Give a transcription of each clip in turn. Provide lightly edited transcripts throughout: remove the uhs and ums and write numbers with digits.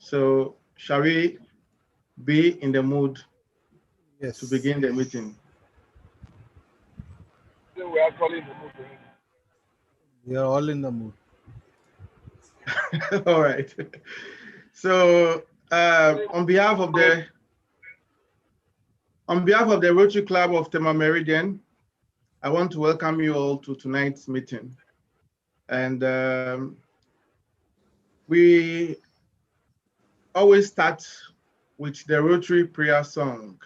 So shall we be in the mood Yes. to begin the meeting? We are actually in the mood. We are all in the mood. All right. So on behalf of the Rotary Club of Tema Meridian, I want to welcome you all to tonight's meeting. And we always start with the Rotary prayer song.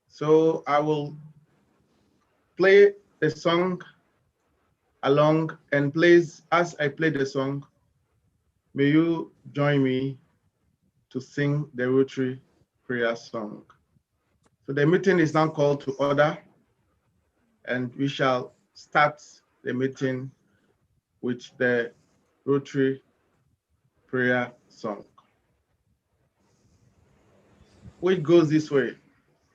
So I will play the song along, and please, as I play the song, may you join me to sing the Rotary prayer song. So the meeting is now called to order, and we shall start the meeting with the Rotary prayer song, which goes this way.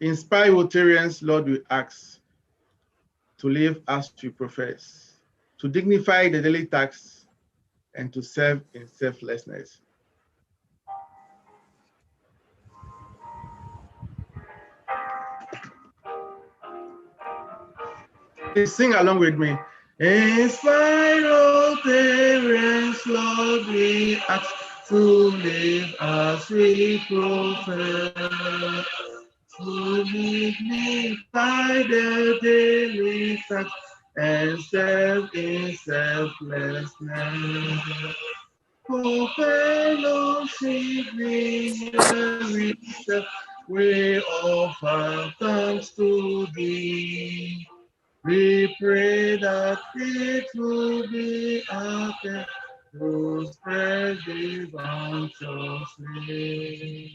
Inspire Rotarians, Lord, we ask to live as we profess, to dignify the daily tasks, and to serve in selflessness. Please sing along with me. Inspire Rotarians, Lord, we ask to live as we profess, to dignify the daily tasks and serve in selflessness. For fellowship we offer thanks to thee. We pray that it will be after to spread this anxious name.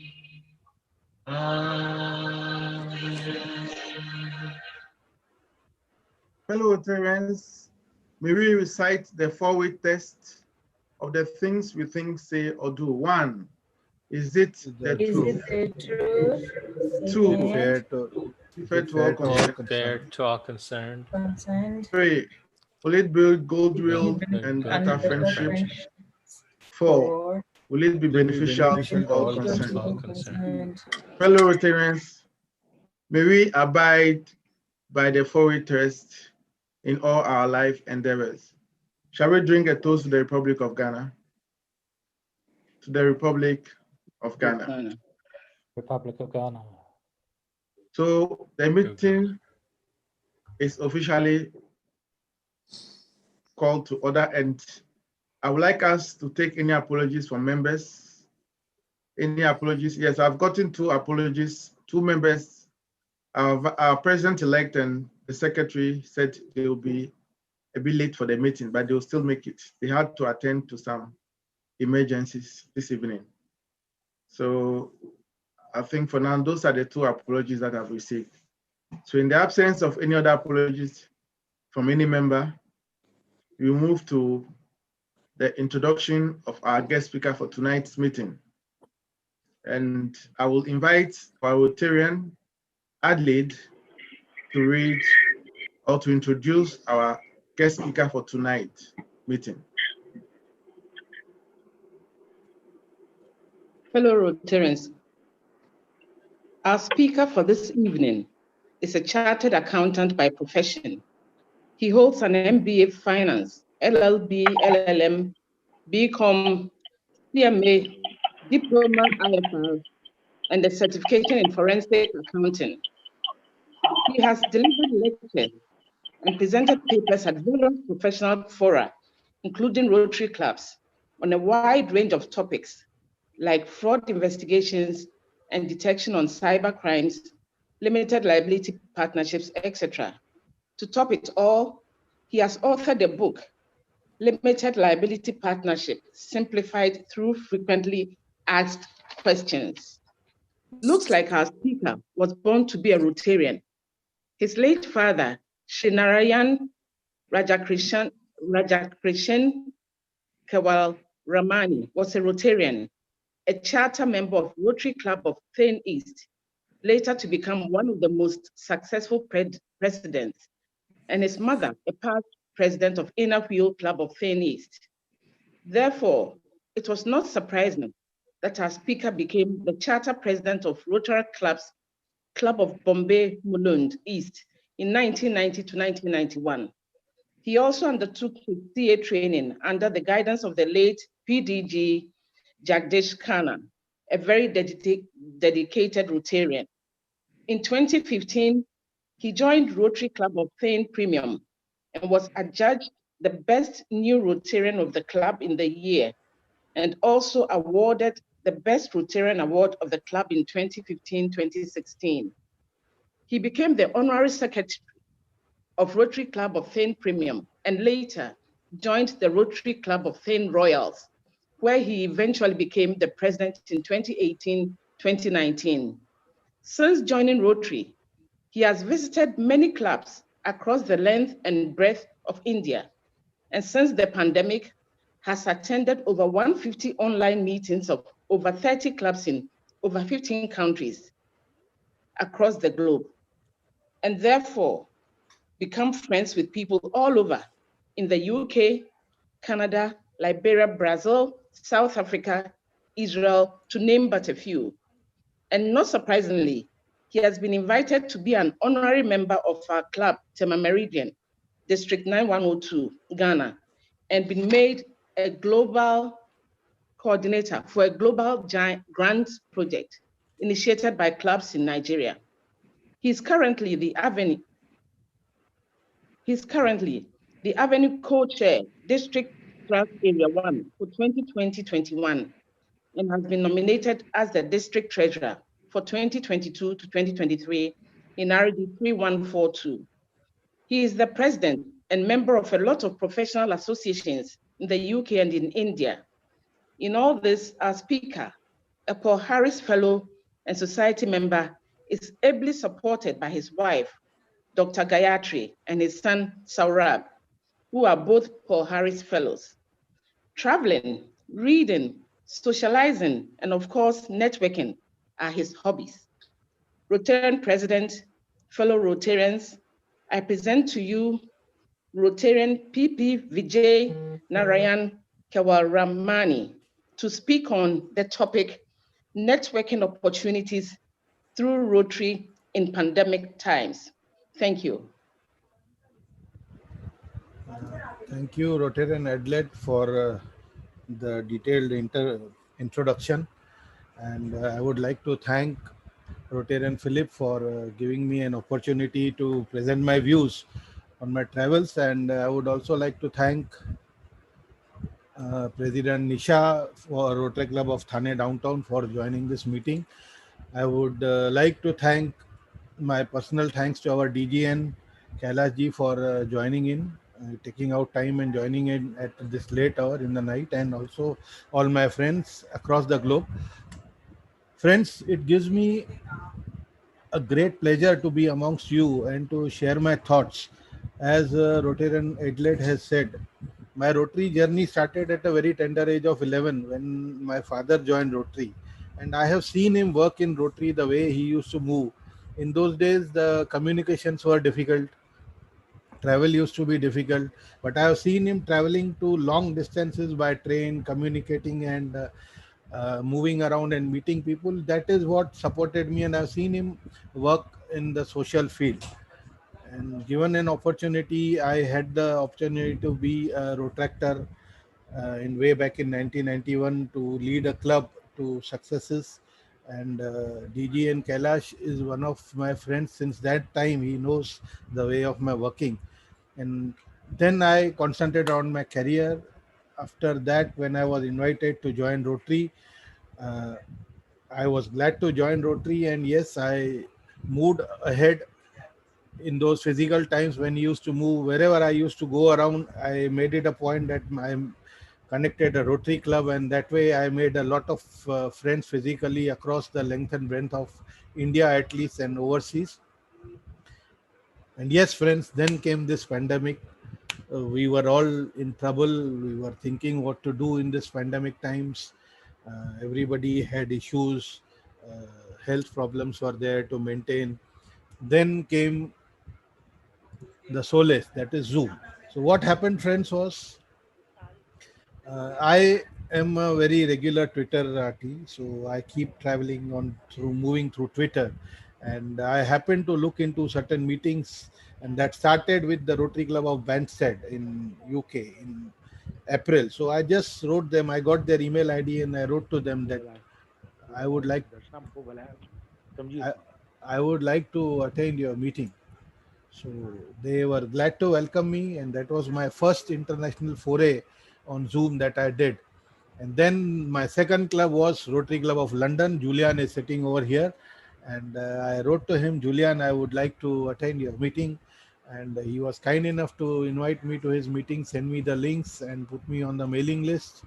Amen. Fellow Rotarians, may we recite the four-way test of the things we think, say, or do. 1, is it the truth? Two, Fair to all concerned. 3, will it build goodwill and better friendship? 4, will it be beneficial to all concerned? Fellow Rotarians, may we abide by the four-way test in all our life endeavors. Shall we drink a toast to the Republic of Ghana? To the Republic of Ghana. Republic of Ghana. So the meeting is officially called to order, and I would like us to take any apologies from members. Any apologies? Yes, I've gotten 2 apologies. 2 members, our president-elect and the secretary said they will be a bit late for the meeting, but they'll still make it. They had to attend to some emergencies this evening. So I think for now, those are the 2 apologies that I've received. So in the absence of any other apologies from any member, we move to the introduction of our guest speaker for tonight's meeting. And I will invite our Rotarian, Adelaide, to read or to introduce our guest speaker for tonight's meeting. Fellow Rotarians, our speaker for this evening is a chartered accountant by profession. He holds an MBA Finance, LLB, LLM, BCom, CMA, Diploma IFR, and a certification in forensic accounting. He has delivered lectures and presented papers at various professional fora, including Rotary clubs, on a wide range of topics like fraud investigations and detection on cyber crimes, limited liability partnerships, etc. To top it all, he has authored a book, Limited Liability Partnership, Simplified Through Frequently Asked Questions. Looks like our speaker was born to be a Rotarian. His late father, Vijay Narayan Kewalramani, was a Rotarian, a charter member of Rotary Club of Thane East, later to become one of the most successful presidents, and his mother, a past president of Inner Wheel Club of Thane East. Therefore, it was not surprising that our speaker became the charter president of Rotaract Club of Bombay Mulund East in 1990 to 1991. He also undertook his CA training under the guidance of the late PDG Jagdish Khanna, a very dedicated Rotarian. In 2015, he joined Rotary Club of Thane Premium and was adjudged the best new Rotarian of the club in the year, and also awarded the Best Rotarian Award of the club in 2015-2016. He became the honorary secretary of Rotary Club of Thane Premium and later joined the Rotary Club of Thane Royals, where he eventually became the president in 2018-2019. Since joining Rotary, he has visited many clubs across the length and breadth of India, and since the pandemic, has attended over 150 online meetings of over 30 clubs in over 15 countries across the globe, and therefore become friends with people all over in the UK, Canada, Liberia, Brazil, South Africa, Israel, to name but a few. And not surprisingly, he has been invited to be an honorary member of our club, Tema Meridian, District 9102, Ghana, and been made a global coordinator for a global grants project initiated by clubs in Nigeria. He's currently the Avenue co-chair, District Class Area 1 for 2020-21, and has been nominated as the district treasurer for 2022 to 2023 in RD 3142. He is the president and member of a lot of professional associations in the UK and in India. In all this, our speaker, a Paul Harris Fellow and Society member, is ably supported by his wife, Dr. Gayatri, and his son, Saurabh, who are both Paul Harris Fellows. Traveling, reading, socializing, and of course, networking are his hobbies. Rotarian President, fellow Rotarians, I present to you Rotarian PP Vijay Narayan Kewalramani to speak on the topic, networking opportunities through Rotary in pandemic times. Thank you. Thank you, Rotarian Adlet, for the detailed introduction. And I would like to thank Rotarian Philip for giving me an opportunity to present my views on my travels. And I would also like to thank President Nisha for Rotary Club of Thane Downtown for joining this meeting. I would like to thank my personal thanks to our DGN Kailash ji for joining in, taking out time and joining in at this late hour in the night, and also all my friends across the globe. Friends, it gives me a great pleasure to be amongst you and to share my thoughts. As Rotarian Adelaide has said, my Rotary journey started at a very tender age of 11 when my father joined Rotary. And I have seen him work in Rotary, the way he used to move. In those days, the communications were difficult. Travel used to be difficult. But I have seen him traveling to long distances by train, communicating and moving around and meeting people. That is what supported me, and I've seen him work in the social field. And given an opportunity, I had the opportunity to be a Rotractor in way back in 1991 to lead a club to successes. And DG and Kailash is one of my friends since that time. He knows the way of my working. And then I concentrated on my career. After that, when I was invited to join Rotary, uh, I was glad to join Rotary, and yes, I moved ahead in those physical times when you used to move. Wherever I used to go around, I made it a point that I'm connected a Rotary Club, and that way I made a lot of friends physically across the length and breadth of India at least and overseas. And yes, friends, then came this pandemic. We were all in trouble. We were thinking what to do in this pandemic times. Everybody had issues. Health problems were there to maintain. Then came the solace, that is Zoom. So what happened, friends, was I am a very regular Twitter so I keep traveling on through moving through Twitter, and I happen to look into certain meetings, and that started with the Rotary Club of Banstead in UK in April. So I just wrote them. I got their email ID and I wrote to them that I would like I, I would like to attend your meeting. So they were glad to welcome me, and that was my first international foray on Zoom that I did. And then my second club was Rotary Club of London. Julian is sitting over here. And I wrote to him, Julian, I would like to attend your meeting. And he was kind enough to invite me to his meeting, send me the links, and put me on the mailing list.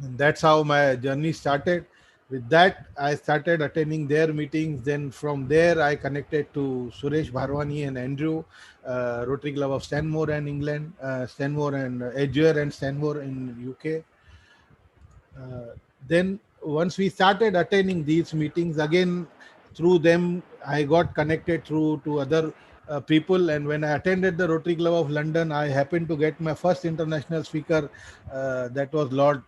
And that's how my journey started. With that, I started attending their meetings. Then from there, I connected to Suresh Bharwani and Andrew, Rotary Club of Stanmore and England, Stanmore and Edgware and Stanmore in UK. Then once we started attending these meetings, again through them, I got connected through to other people. And when I attended the Rotary Club of London, I happened to get my first international speaker. That was Lord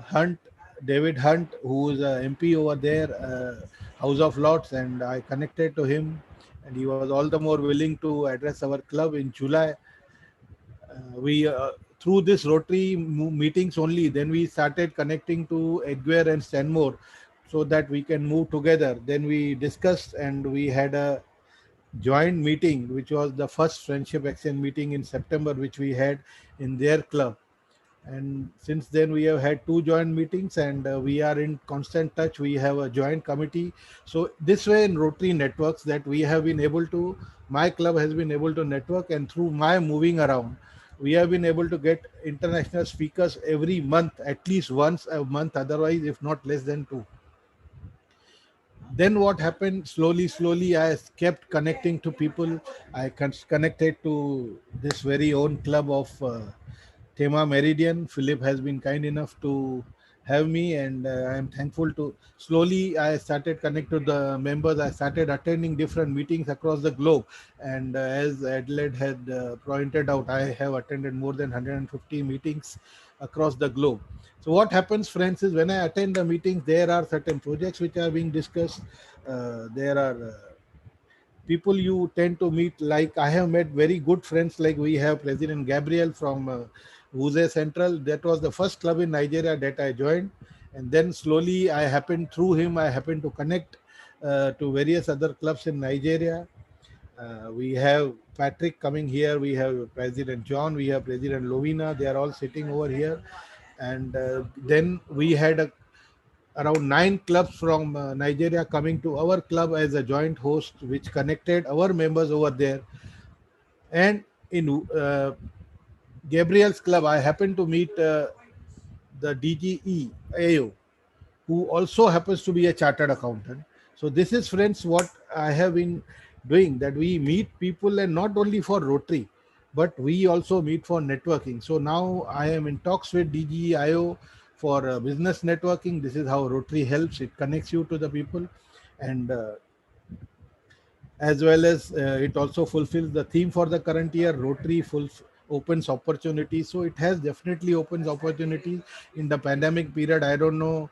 Hunt, David Hunt, who is a MP over there, House of Lords, and I connected to him, and he was all the more willing to address our club in July. We through this Rotary meetings only, then we started connecting to Edgware and Stanmore, so that we can move together. Then we discussed, and we had a joint meeting, which was the first friendship exchange meeting in September, which we had in their club. And since then we have had two joint meetings, and we are in constant touch. We have a joint committee. So this way in Rotary networks that we have been able to, my club has been able to network, and through my moving around, we have been able to get international speakers every month, at least once a month, otherwise if not less than two. Then what happened, slowly I kept connecting to people. I connected to this very own club of Tema, Meridian. Philip has been kind enough to have me, and I am thankful to. Slowly, I started connecting to the members. I started attending different meetings across the globe, and as Adelaide had pointed out, I have attended more than 150 meetings across the globe. So what happens, friends, is when I attend the meetings, there are certain projects which are being discussed. There are people you tend to meet. Like I have met very good friends. Like we have President Gabriel from Wuse Central. That was the first club in Nigeria that I joined, and then slowly I happened through him. I happened to connect to various other clubs in Nigeria. We have Patrick coming here. We have President John. We have President Lovina. They are all sitting over here. And then we had around 9 clubs from Nigeria coming to our club as a joint host, which connected our members over there. And in Gabriel's club, I happened to meet the DGE AO, who also happens to be a chartered accountant. So this is, friends, what I have been doing, that we meet people, and not only for Rotary, but we also meet for networking. So now I am in talks with DGEIO for business networking. This is how Rotary helps. It connects you to the people, and as well as it also fulfills the theme for the current year. Rotary opens opportunities. So it has definitely opens opportunities in the pandemic period. I don't know,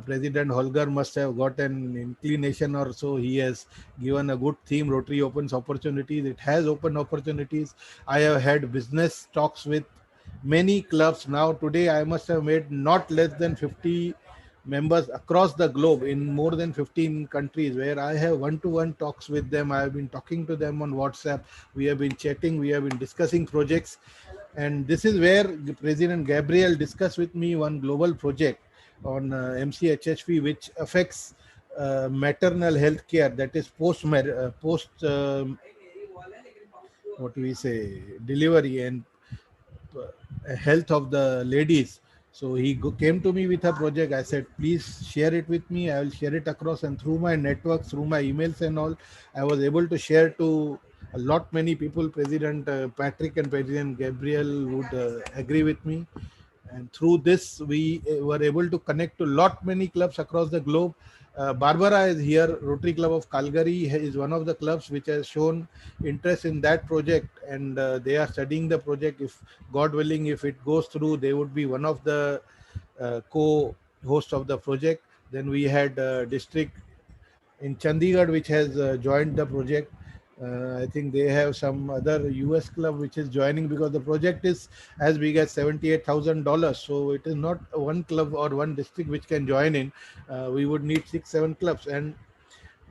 President Holger must have got an inclination, or so he has given a good theme. Rotary opens opportunities. It has opened opportunities. I have had business talks with many clubs. Now today I must have made not less than 50 members across the globe in more than 15 countries, where I have one-to-one talks with them. I have been talking to them on WhatsApp. We have been chatting. We have been discussing projects. And this is where President Gabriel discussed with me one global project on MCHHP, which affects maternal health care, that is post what do we say, delivery, and health of the ladies. So he came to me with a project. I said, please share it with me. I will share it across, and through my network, through my emails and all, I was able to share to a many people. President Patrick and President Gabriel would agree with me. And through this, we were able to connect to many clubs across the globe. Barbara is here. Rotary Club of Calgary is one of the clubs which has shown interest in that project, and they are studying the project. If God willing, if it goes through, they would be one of the co-hosts of the project. Then we had district in Chandigarh, which has joined the project. I think they have some other US club which is joining, because the project is as big as $78,000. So it is not one club or one district which can join in. We would need 6-7 clubs. And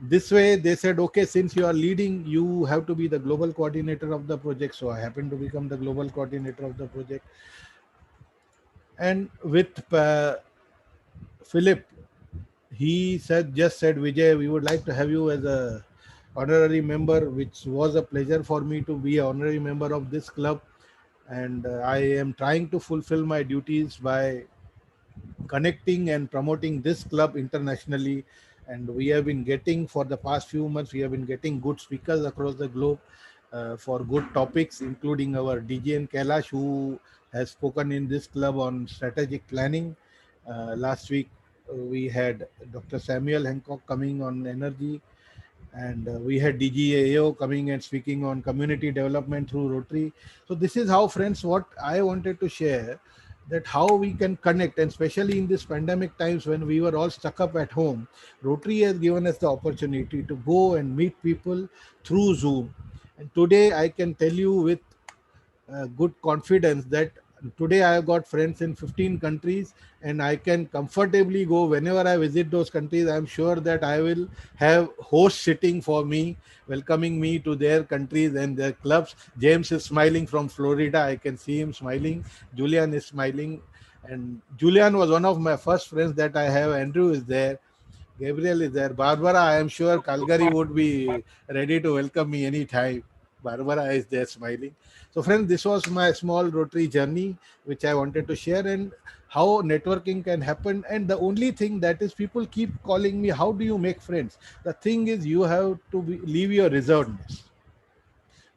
this way they said, okay, since you are leading, you have to be the global coordinator of the project. So I happen to become the global coordinator of the project. And with Philip, he just said, Vijay, we would like to have you as a honorary member, which was a pleasure for me to be an honorary member of this club. And I am trying to fulfill my duties by connecting and promoting this club internationally. And we have been getting, for the past few months, we have been getting good speakers across the globe for good topics, including our DGN Kailash, who has spoken in this club on strategic planning. Last week, we had Dr. Samuel Hancock coming on energy, and we had DGAO coming and speaking on community development through Rotary. So this is how, friends, what I wanted to share, that how we can connect, and especially in this pandemic times when we were all stuck up at home, Rotary has given us the opportunity to go and meet people through Zoom. And today I can tell you with good confidence that today I have got friends in 15 countries, and I can comfortably go whenever I visit those countries. I am sure that I will have hosts sitting for me, welcoming me to their countries and their clubs. James is smiling from Florida. I can see him smiling. Julian is smiling. And Julian was one of my first friends that I have. Andrew is there. Gabriel is there. Barbara, I am sure Calgary would be ready to welcome me anytime. Barbara is there smiling. So, friends, this was my small Rotary journey, which I wanted to share, and how networking can happen. And the only thing that is, people keep calling me, how do you make friends? The thing is, you have to leave your reservedness.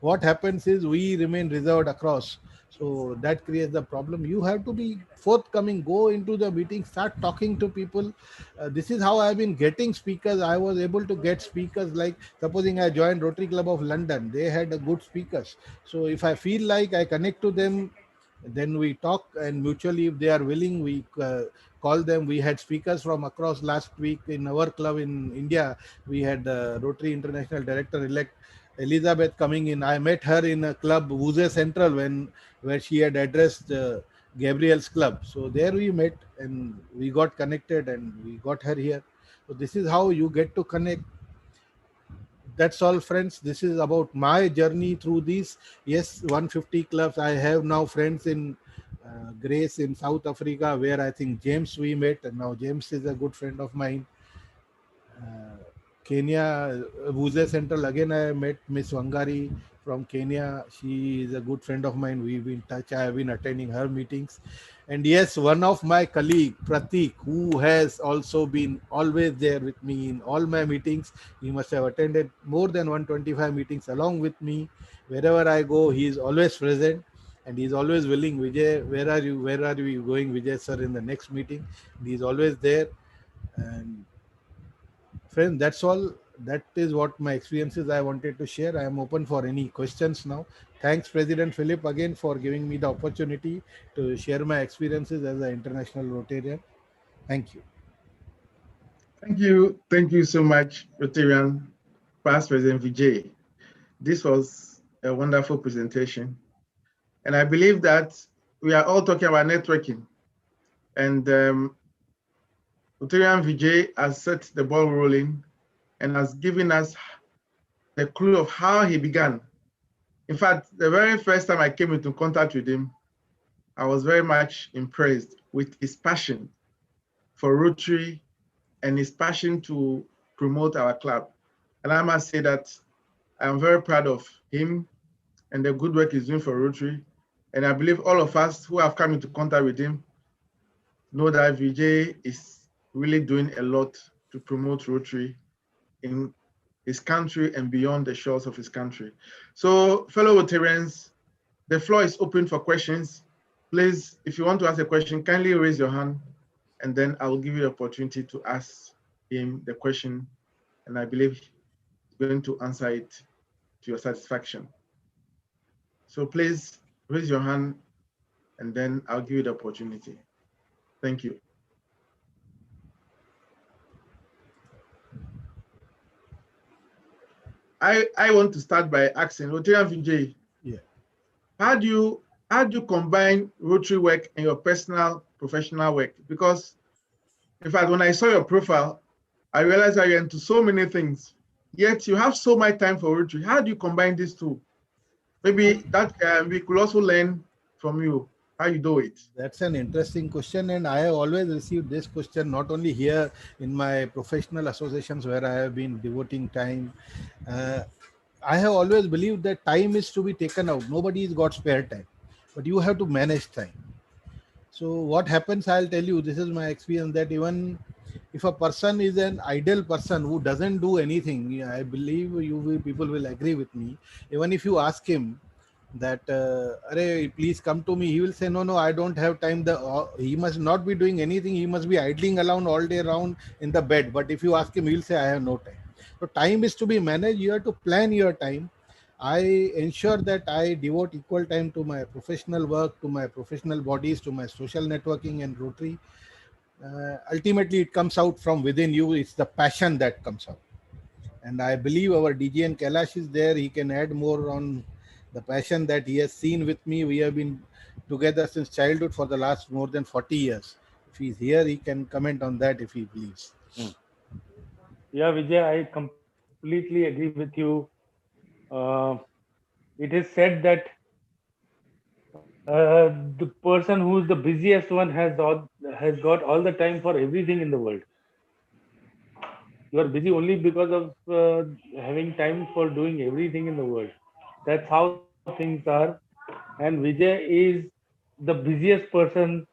What happens is we remain reserved across, so that creates the problem. You have to be forthcoming, go into the meeting, start talking to people. This is how I've been getting speakers. I was able to get speakers, like supposing I joined Rotary Club of London, they had a good speakers. So if I feel like I connect to them, then we talk, and mutually, if they are willing, we call them. We had speakers from across. Last week in our club in India, we had Rotary International Director elect Elizabeth coming in. I met her in a club, Wuze Central, where she had addressed Gabriel's club. So there we met and we got connected, and we got her here. So this is how you get to connect. That's all, friends. This is about my journey through these. Yes, 150 clubs. I have now friends in Grace in South Africa, where I think James we met, and now James is a good friend of mine. Kenya, Wuze Central, again I met Miss Wangari from Kenya. She is a good friend of mine. We've been in touch. I have been attending her meetings. And yes, one of my colleague, Pratik, who has also been always there with me in all my meetings. He must have attended more than 125 meetings along with me. Wherever I go, he is always present. And he's always willing. Vijay, where are you? Where are we going, Vijay sir, in the next meeting? And he's always there. And friends, that's all. That is what my experiences I wanted to share. I am open for any questions now. Thanks, President Philip, again for giving me the opportunity to share my experiences as an international Rotarian. Thank you. Thank you. Thank you so much, Rotarian Past President Vijay. This was a wonderful presentation. And I believe that we are all talking about networking. And Rotarian Vijay has set the ball rolling and has given us the clue of how he began. In fact, the very first time I came into contact with him, I was very much impressed with his passion for Rotary and his passion to promote our club. And I must say that I'm very proud of him and the good work he's doing for Rotary. And I believe all of us who have come into contact with him know that Vijay is really doing a lot to promote Rotary in his country and beyond the shores of his country. So, fellow Rotarians, the floor is open for questions. Please, if you want to ask a question, kindly raise your hand, and then I will give you the opportunity to ask him the question, and I believe he's going to answer it to your satisfaction. So please raise your hand, and then I'll give you the opportunity. Thank you. I want to start by asking Rotary Vijay. Yeah. How do you combine Rotary work and your personal professional work? Because in fact, when I saw your profile, I realized that you're into so many things, yet you have so much time for Rotary. How do you combine these two? Maybe that we could also learn from you how you do it. That's an interesting question, and I have always received this question not only here in my professional associations where I have been devoting time. I have always believed that time is to be taken out. Nobody's got spare time, but you have to manage time. So what happens, I'll tell you, this is my experience, that even if a person is an idle person who doesn't do anything, I believe people will agree with me. Even if you ask him that, Arey, please come to me, he will say, no, I don't have time. He must not be doing anything. He must be idling around all day around in the bed. But if you ask him, he will say, I have no time. So time is to be managed. You have to plan your time. I ensure that I devote equal time to my professional work, to my professional bodies, to my social networking and Rotary. Ultimately, it comes out from within you. It's the passion that comes out. And I believe our DGN Kailash is there. He can add more on the passion that he has seen with me. We have been together since childhood for the last more than 40 years. If he's here, he can comment on that if he believes. Yeah, Vijay, I completely agree with you. It is said that the person who is the busiest one has got all the time for everything in the world. You are busy only because of having time for doing everything in the world. That's how things are. And Vijay is the busiest person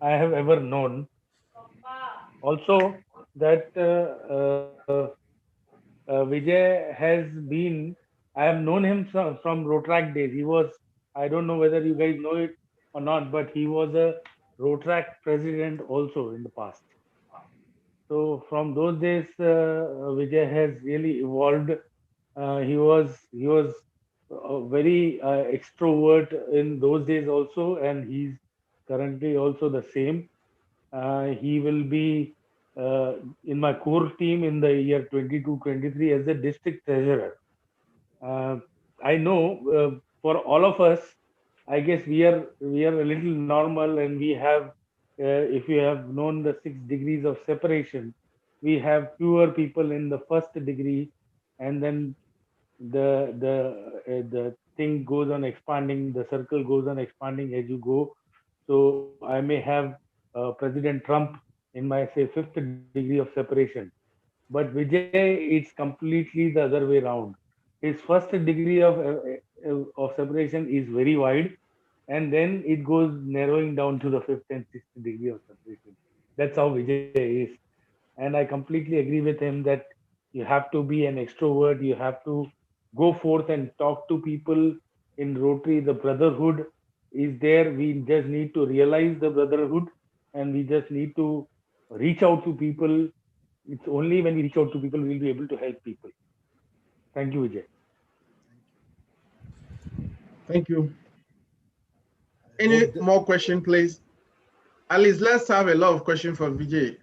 I have ever known. Also, that Vijay has been, I have known him from Rotaract days. He was, I don't know whether you guys know it or not, but he was a Rotaract president also in the past. So from those days, Vijay has really evolved. He was very extrovert in those days also, and he's currently also the same. He will be in my core team in the year 22-23 as the district treasurer. I know for all of us, I guess we are a little normal, and we have, if you have known the 6 degrees of separation, we have fewer people in the first degree, and then the thing goes on expanding, the circle goes on expanding as you go. So I may have President Trump in my, say, 5th degree of separation, but Vijay, it's completely the other way around. His first degree of separation is very wide, and then it goes narrowing down to the 5th and 6th degree of separation. That's how Vijay is. And I completely agree with him that you have to be an extrovert. You have to go forth and talk to people in Rotary. The brotherhood is there. We just need to realize the brotherhood, and we just need to reach out to people. It's only when we reach out to people we'll be able to help people. Thank you, Vijay. Thank you. Any more question, please? At least let's have a lot of questions for Vijay.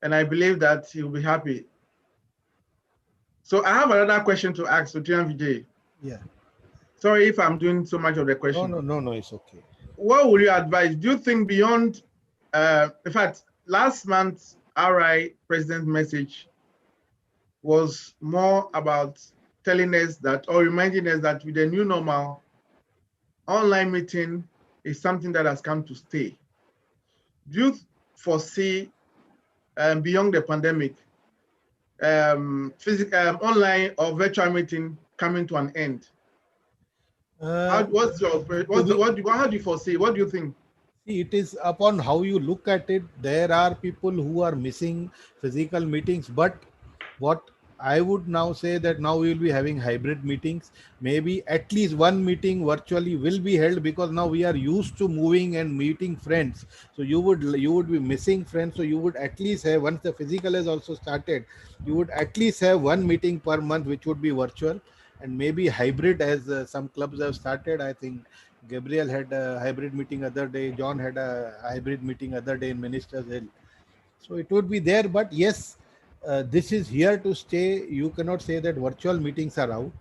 And I believe that he'll be happy. So I have another question to ask to Vijay. Yeah. Sorry if I'm doing so much of the question. No, it's okay. What would you advise? Do you think beyond, in fact, last month's RI president message was more about telling us that, or reminding us that with the new normal, online meeting is something that has come to stay. Do you foresee beyond the pandemic, physical, online or virtual meeting coming to an end? How do you foresee? What do you think? See, it is upon how you look at it. There are people who are missing physical meetings, but what I would now say that now we will be having hybrid meetings. Maybe at least one meeting virtually will be held, because now we are used to moving and meeting friends. So you would be missing friends. So you would at least have, once the physical has also started, you would at least have one meeting per month, which would be virtual, and maybe hybrid, as some clubs have started. I think Gabriel had a hybrid meeting other day. John had a hybrid meeting other day in Ministers Hill. So it would be there, but yes, this is here to stay. You cannot say that virtual meetings are out.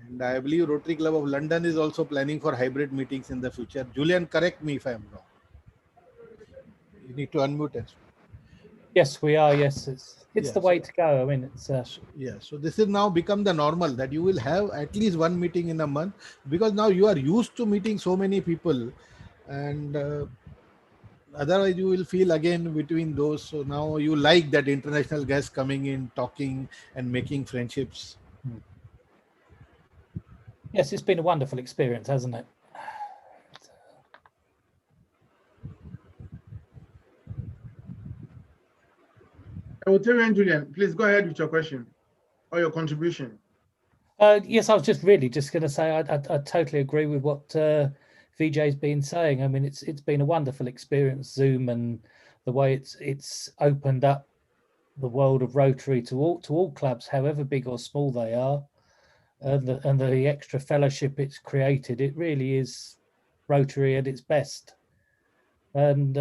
And I believe Rotary Club of London is also planning for hybrid meetings in the future. Julian, correct me if I'm wrong. You need to unmute it. Yes, we are. Yes, it's Yeah, the way to go. I mean, it's Yeah, so this is now become the normal, that you will have at least one meeting in a month, because now you are used to meeting so many people, and otherwise you will feel again between those. So now you like that international guests coming in, talking and making friendships. yes, it's been a wonderful experience, hasn't it? Rotarian Julian, please go ahead with your question or your contribution. Yes, I was just really just going to say I totally agree with what Vijay's been saying. I mean, it's been a wonderful experience, Zoom, and the way it's opened up the world of Rotary to all clubs, however big or small they are, and the extra fellowship it's created. It really is Rotary at its best, and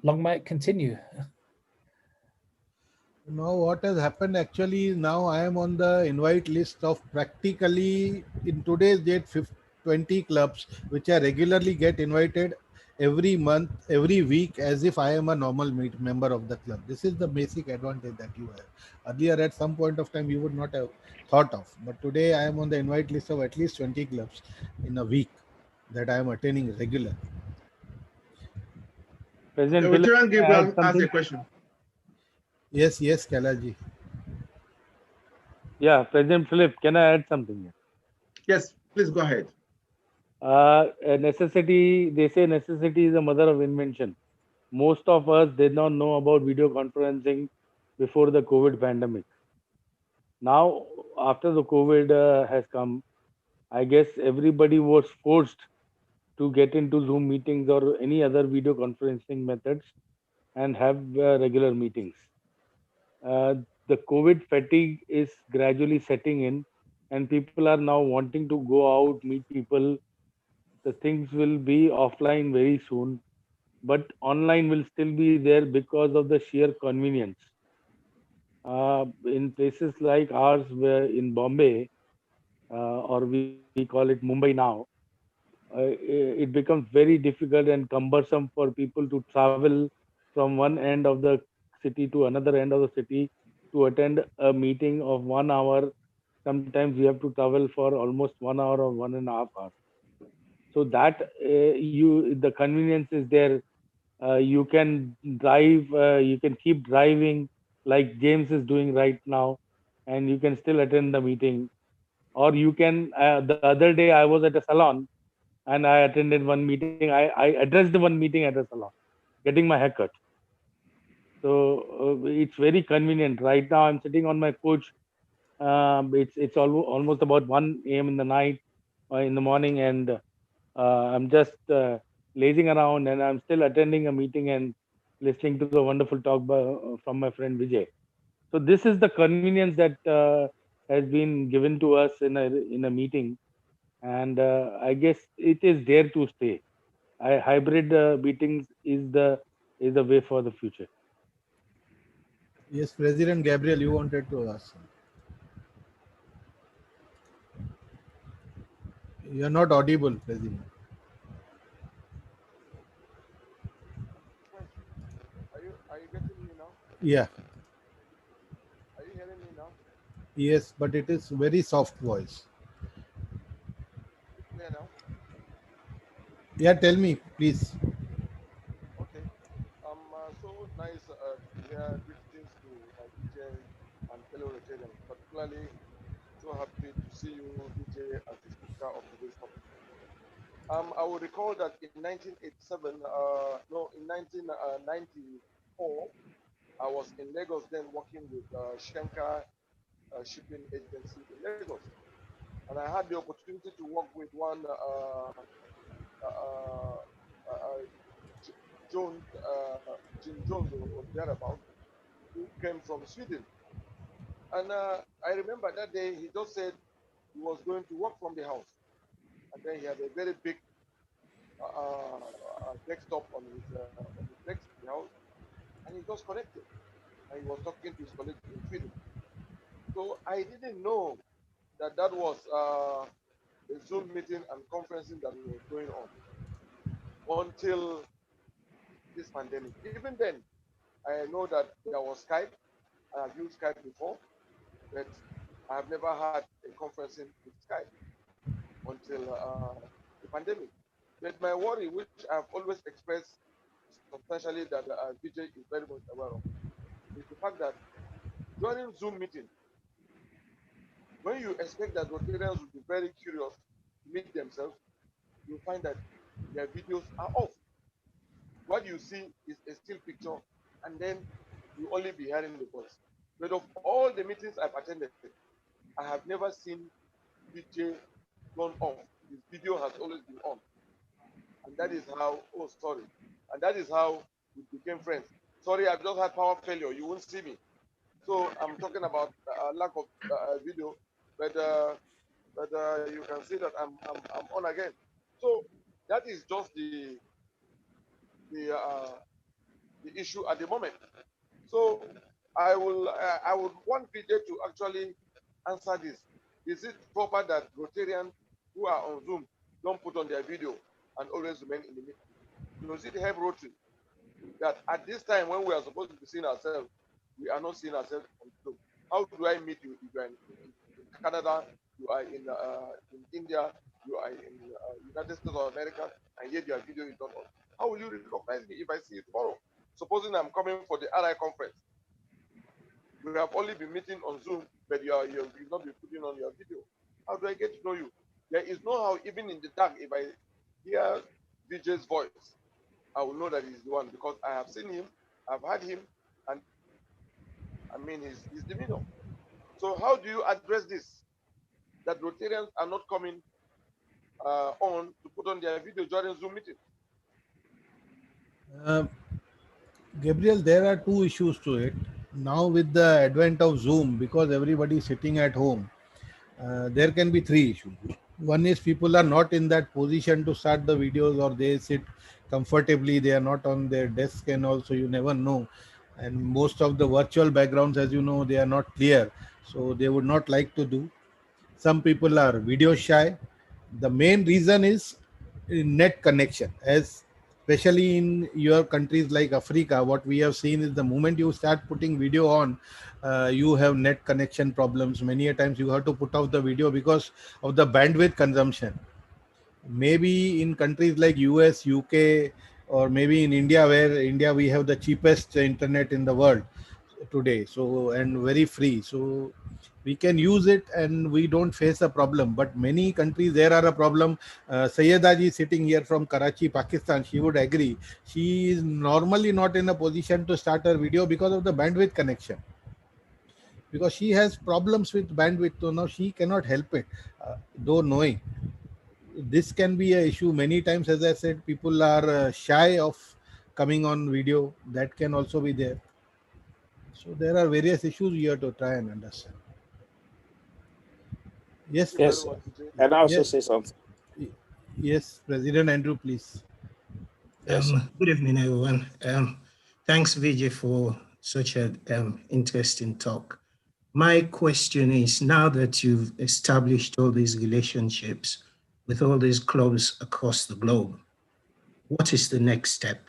long may it continue. Now, what has happened actually, now I am on the invite list of practically in today's date 20 clubs, which I regularly get invited every month, every week, as if I am a normal member of the club. This is the basic advantage that you have. Earlier, at some point of time, you would not have thought of. But today, I am on the invite list of at least 20 clubs in a week that I am attending regularly. President Philip, Rotarian can I add Gabriel asked something? a question. Yes, Kalaji. Yeah, President Philip, can I add something here? Yes, please go ahead. Necessity, they say necessity is the mother of invention. Most of us did not know about video conferencing before the COVID pandemic. Now, after the COVID has come, I guess everybody was forced to get into Zoom meetings or any other video conferencing methods and have regular meetings. The COVID fatigue is gradually setting in, and people are now wanting to go out, meet people. The things will be offline very soon, but online will still be there because of the sheer convenience. In places like ours, where in Bombay, or we call it Mumbai now, it becomes very difficult and cumbersome for people to travel from one end of the city to another end of the city to attend a meeting of 1 hour. Sometimes you have to travel for almost 1 hour or 1.5 hours. So that the convenience is there. You can drive, you can keep driving like James is doing right now, and you can still attend the meeting. Or you can, the other day I was at a salon and I attended one meeting. I addressed one meeting at a salon, getting my haircut. So it's very convenient. Right now I'm sitting on my couch. It's almost about 1 a.m. in the night, in the morning, and I'm just lazing around, and I'm still attending a meeting and listening to the wonderful talk from my friend Vijay. So this is the convenience that has been given to us in a meeting, and I guess it is there to stay. Hybrid meetings is the way for the future. Yes, President Gabriel, you wanted to ask. You are not audible, President. Are you getting me now? Yeah, Are you hearing me now? yes, but it is very soft voice. Is it clear now? Yeah, tell me, please. Okay. So nice to hear greetings to my DJ and fellow Rotarians. Particularly, so happy to see you, DJ, as the speaker of today's topic. I will recall that in 1987, no, in 1994, I was in Lagos then working with Shenka shipping agency in Lagos. And I had the opportunity to work with one Jones, Jim Jones or thereabout, who came from Sweden. And I remember that day he just said he was going to work from the house. And then he had a very big desktop on his desk in the house, and he just connected. And he was talking to his colleagues in Sweden. So I didn't know that that was a Zoom meeting and conferencing that was going on until this pandemic. Even then, I know that there was Skype. I have used Skype before, but I have never had a conferencing with Skype until the pandemic. But my worry, which I've always expressed substantially that Vijay is very much aware of, is the fact that during Zoom meeting, when you expect that Rotarians will be very curious to meet themselves, you find that their videos are off. What you see is a still picture, and then you only be hearing the voice. But of all the meetings I've attended, I have never seen Vijay gone off. His video has always been on. And that is how, oh, sorry. And that is how we became friends. Sorry, I've just had power failure. You won't see me. So I'm talking about lack of video, but you can see that I'm on again. So that is just the issue at the moment. So I would want Vijay to actually answer this. Is it proper that Rotarians who are on Zoom don't put on their video and always remain in the meeting? Does it help Rotary that at this time when we are supposed to be seeing ourselves, we are not seeing ourselves on Zoom? How do I meet you if you are in Canada, you are in India, you are in United States of America, and yet your video is not on? How will you recognize me if I see you tomorrow? Supposing I'm coming for the RI conference, we have only been meeting on Zoom, but you'll not be putting on your video. How do I get to know you? There is no how, even in the dark, if I hear Vijay's voice, I will know that he's the one because I have seen him, I've heard him, and I mean his demeanor. So how do you address this? That Rotarians are not coming on to put on their video during Zoom meeting? Gabriel, there are two issues to it. Now with the advent of Zoom, because everybody is sitting at home, there can be three issues. One is people are not in that position to start the videos, or they sit comfortably, they are not on their desk, and also you never know. And most of the virtual backgrounds, as you know, they are not clear, so they would not like to do. Some people are video shy. The main reason is net connection, as especially in your countries like Africa, what we have seen is the moment you start putting video on, you have net connection problems. Many a times you have to put off the video because of the bandwidth consumption. Maybe in countries like US, UK, or maybe in India, where India we have the cheapest internet in the world today, so, and very free, so we can use it and we don't face a problem. But many countries there are a problem. Sayyeda ji sitting here from Karachi, Pakistan, she would agree. She is normally not in a position to start her video because of the bandwidth connection, because she has problems with bandwidth, so now she cannot help it, though knowing this can be an issue. Many times, as I said, people are shy of coming on video. That can also be there. So there are various issues you have to try and understand. Yes. Yes, and I also Yes. say something. Yes, President Andrew, please. Good evening, everyone. Thanks, Vijay, for such an interesting talk. My question is, now that you've established all these relationships with all these clubs across the globe, what is the next step?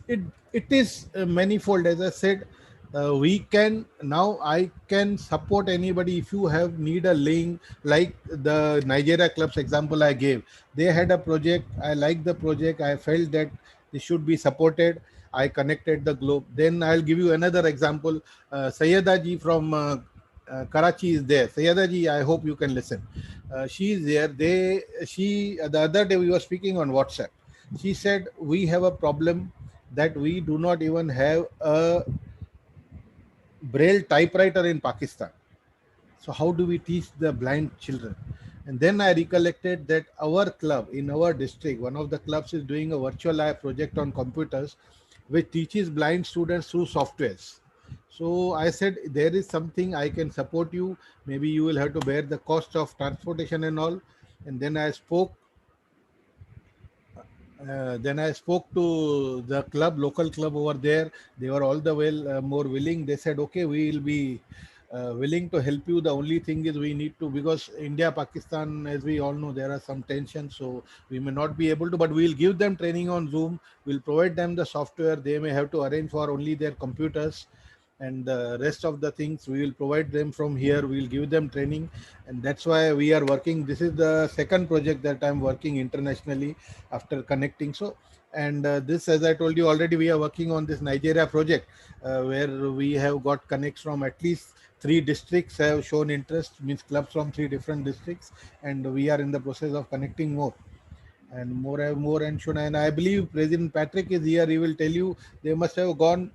It is manifold. As I said, we can now, I can support anybody. If you have need a link, like the Nigeria clubs example I gave, they had a project, I liked the project, I felt that they should be supported, I connected the globe. Then I'll give you another example. Sayyeda ji from Karachi is there. Sayyeda ji, I hope you can listen. She is there. The other day we were speaking on WhatsApp. She said, we have a problem that we do not even have a Braille typewriter in Pakistan. So how do we teach the blind children? And then I recollected that our club in our district, one of the clubs is doing a virtual lab project on computers, which teaches blind students through softwares. So I said, there is something I can support you. Maybe you will have to bear the cost of transportation and all. And then I spoke to the club, local club over there. They were all the more willing. They said, okay, we will be willing to help you. The only thing is we need to, because India, Pakistan, as we all know, there are some tensions. So we may not be able to, but we'll give them training on Zoom. We'll provide them the software. They may have to arrange for only their computers, and the rest of the things we will provide them from here. We'll give them training, and that's why we are working. This is the second project that I'm working internationally after connecting. So, and this, as I told you already, we are working on this Nigeria project, where we have got connects from at least 3 districts have shown interest, means clubs from 3 different districts, and we are in the process of connecting more and more and should. And I believe President Patrick is here. He will tell you they must have gone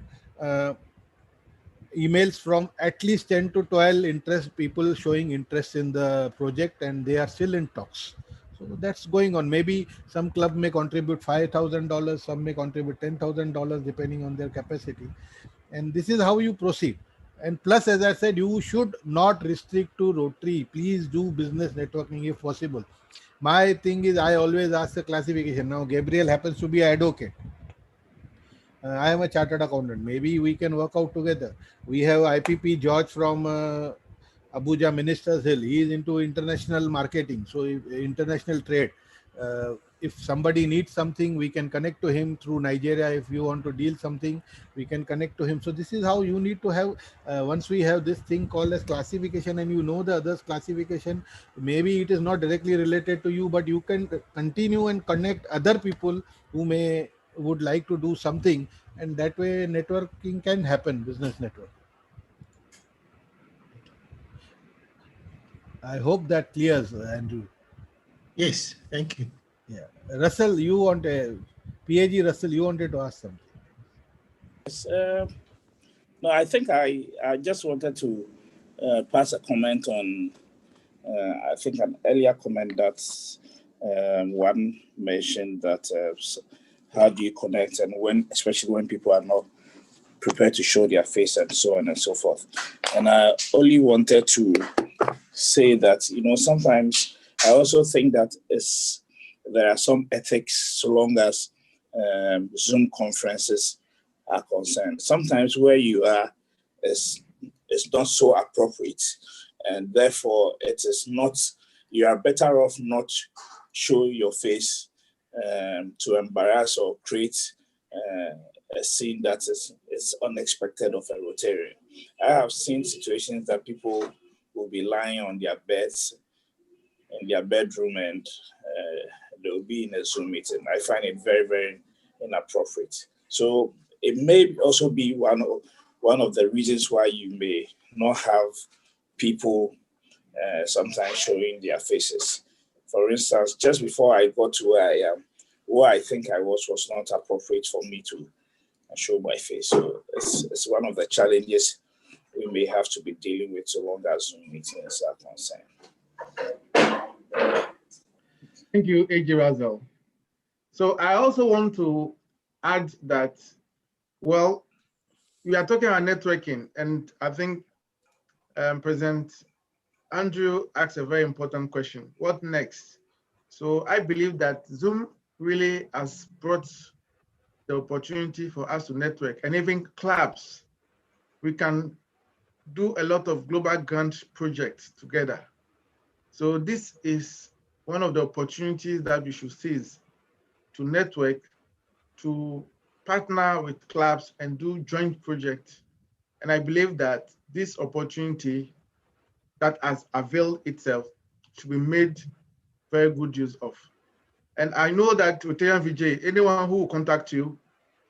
emails from at least 10 to 12 people showing interest in the project, and they are still in talks. So that's going on. Maybe some club may contribute $5,000, some may contribute $10,000 depending on their capacity. And this is how you proceed. And plus, as I said, you should not restrict to Rotary. Please do business networking if possible. My thing is, I always ask the classification. Now, Gabriel happens to be an advocate. I am a chartered accountant. Maybe we can work out together. We have IPP George from Abuja Ministers Hill. He is into international marketing, so international trade. If somebody needs something, we can connect to him through Nigeria. If you want to deal something, we can connect to him. So this is how you need to have, once we have this thing called as classification, and you know the others classification, maybe it is not directly related to you, but you can continue and connect other people who would like to do something, and that way networking can happen, business network. I hope that clears, Andrew. Yes, thank you. Yeah, Russell, you want PAG Russell, you wanted to ask something. Yes, no, I think I just wanted to pass a comment on, I think an earlier comment that one mentioned that how do you connect, and when, especially when people are not prepared to show their face and so on and so forth. And I only wanted to say that, sometimes I also think that there are some ethics so long as Zoom conferences are concerned. Sometimes where you are is not so appropriate, and therefore it is not, you are better off not showing your face to embarrass or create a scene that is unexpected of a Rotarian. I have seen situations that people will be lying on their beds in their bedroom, and they'll be in a Zoom meeting. I find it very, very inappropriate. So it may also be one of the reasons why you may not have people sometimes showing their faces. For instance, just before I got to where I am, where I think I was not appropriate for me to show my face. So it's one of the challenges we may have to be dealing with so long as Zoom meetings are concerned. Thank you, A.J. Razel. So I also want to add that, well, we are talking about networking, and I think President Andrew asked a very important question. What next? So I believe that Zoom really has brought the opportunity for us to network, and even clubs. We can do a lot of global grant projects together. So this is one of the opportunities that we should seize to network, to partner with clubs and do joint projects. And I believe that this opportunity that has availed itself should be made very good use of. And I know that Rotarian Vijay, anyone who will contact you,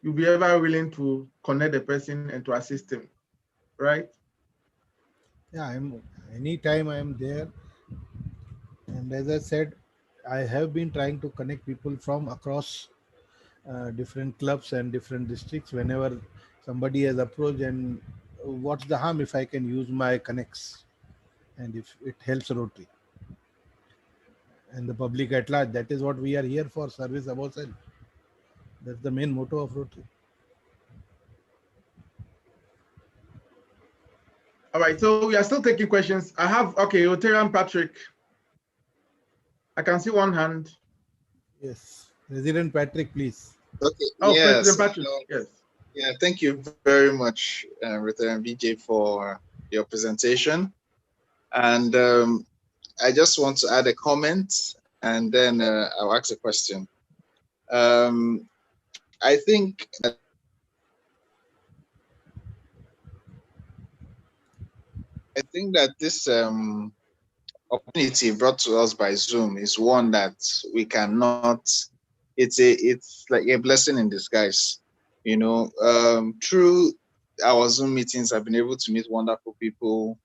you'll be ever willing to connect the person and to assist him, right? Yeah, anytime I am there. And as I said, I have been trying to connect people from across different clubs and different districts. Whenever somebody has approached and what's the harm if I can use my connects and if it helps Rotary and the public at large? That is what we are here for, service above self. That's the main motto of Rotary. All right, so we are still taking questions. I have, okay, Rotarian Patrick. I can see one hand. Yes, President Patrick, please. Okay. Oh, Yes. President Patrick, yes. Yeah, thank you very much, Rotary Vijay, for your presentation. And I just want to add a comment, and then I'll ask a question. I think that this opportunity brought to us by Zoom is one that we cannot. It's like a blessing in disguise. You know, through our Zoom meetings, I've been able to meet wonderful people.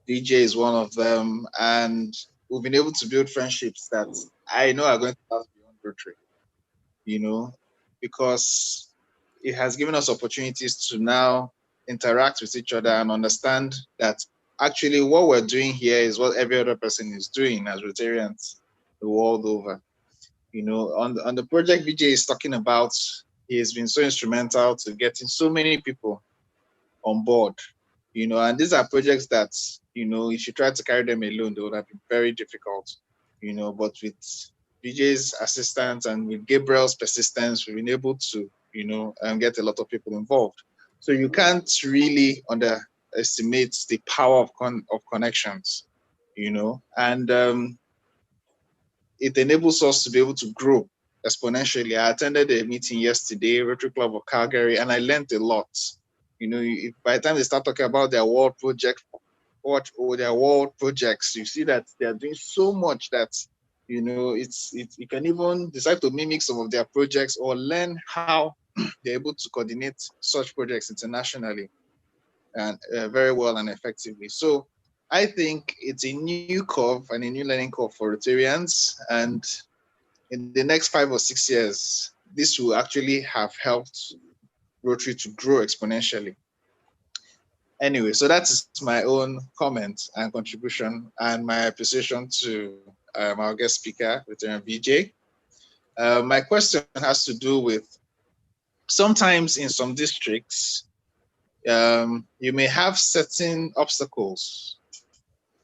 DJ is one of them, and we've been able to build friendships that I know are going to last beyond Rotary. You know, because it has given us opportunities to now interact with each other and understand that actually what we're doing here is what every other person is doing as Rotarians the world over. You know, on the project Vijay is talking about, he has been so instrumental to getting so many people on board. You know, and these are projects that, you know, if you try to carry them alone, they would have been very difficult. You know, but with Vijay's assistance and with Gabriel's persistence, we've been able to, you know, get a lot of people involved. So you can't really underestimate the power of connections, you know, and it enables us to be able to grow exponentially. I attended a meeting yesterday, Rotary Club of Calgary, and I learned a lot. You know, by the time they start talking about their world project, or their world projects, you see that they are doing so much that, you know, you can even decide to mimic some of their projects or learn how they're able to coordinate such projects internationally and very well and effectively. So I think it's a new curve and a new learning curve for Rotarians. And in the next 5 or 6 years, this will actually have helped Rotary to grow exponentially. Anyway, so that is my own comment and contribution and my appreciation to our guest speaker, Rotarian Vijay. My question has to do with, sometimes in some districts, you may have certain obstacles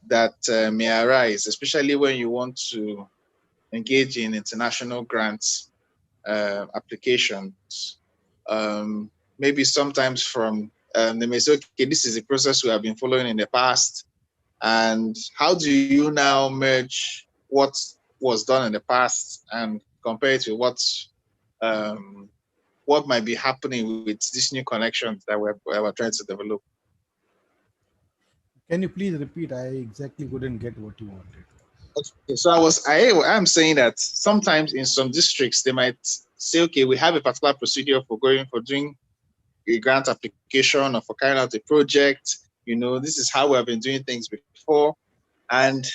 that may arise, especially when you want to engage in international grants applications. Maybe sometimes from, they may say, okay, this is a process we have been following in the past, and how do you now merge what was done in the past and compare it with what might be happening with these new connections that we're trying to develop? Can you please repeat? I exactly couldn't get what you wanted. Okay, so I'm saying that sometimes in some districts they might say, okay, we have a particular procedure for doing a grant application or for carrying out a project. You know, this is how we have been doing things before, and